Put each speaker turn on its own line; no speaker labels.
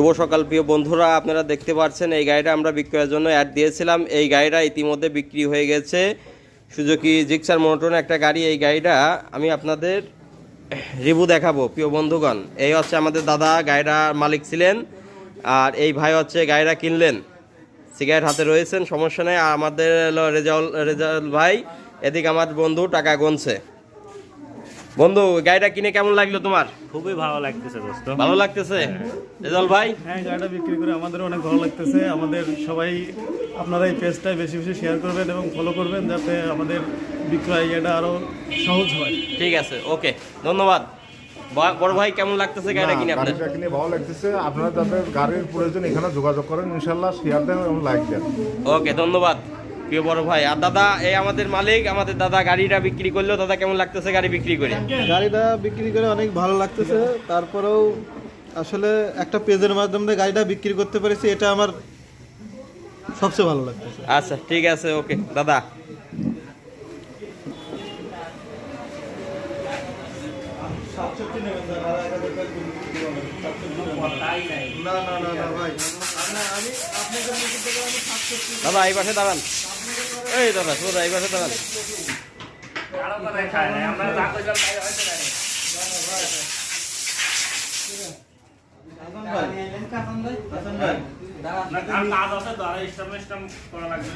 শুভ সকাল প্রিয় বন্ধুরা, আপনারা দেখতে পাচ্ছেন এই গাড়িটা আমরা বিক্রয়ের জন্য অ্যাড দিয়েছিলাম। এই গাড়িটা ইতিমধ্যে বিক্রি হয়ে গেছে। সুজুকি জিক্সার মোটর একটা গাড়ি। এই গাড়িটা আমি আপনাদের রিভিউ দেখাবো প্রিয় বন্ধুগণ। এই হচ্ছে আমাদের দাদা, গাড়িটার মালিক ছিলেন, আর এই ভাই হচ্ছে গাড়িটা কিনলেন। সিগারেট হাতে রয়েছেন, সমস্যা নেই। আর আমাদের হলো রেজাউল ভাই, এদিকে আমার বন্ধু টাকা গুনছে। বন্ধু, গাড়িটা কিনে কেমন লাগলো তোমার?
খুবই ভালো লাগতেছে দোস্ত।
ভালো লাগতেছে রেজাউল ভাই?
হ্যাঁ, গাড়িটা বিক্রি করে আমাদের অনেক ভালো লাগতেছে। আমাদের সবাই আপনারা এই পেজটায় বেশি বেশি শেয়ার করবেন এবং ফলো করবেন, যাতে আমাদের বিক্রয় এটা আরো সহজ হয়।
ঠিক আছে, ওকে, ধন্যবাদ। বড় ভাই, কেমন লাগতেছে গাড়িটা কিনে আপনার?
গাড়িটা কিনে ভালো লাগতেছে। আপনারা যাদের গাড়ির প্রয়োজন এখানে যোগাযোগ করেন, ইনশাল্লাহ শেয়ার দেন এবং লাইক দেন।
ওকে, ধন্যবাদ প্রিয় বড় ভাই। আর দাদা, এই আমাদের মালিক, আমাদের দাদা গাড়িটা বিক্রি করলো। দাদা, কেমন লাগতেছে গাড়ি বিক্রি করে?
গাড়িটা বিক্রি করে অনেক ভালো লাগতেছে। তারপরেও আসলে একটা পেজের মাধ্যমে গাড়িটা বিক্রি করতে পেরেছি, এটা আমার সবচেয়ে ভালো লাগতেছে।
আচ্ছা, ঠিক আছে, ওকে দাদা। দাদা এই পাশে দাঁড়ান, এই দাদা সোজা এই পাশে দাঁড়ান।
কাজ আছে তো, আর স্টাম্প করা লাগবে।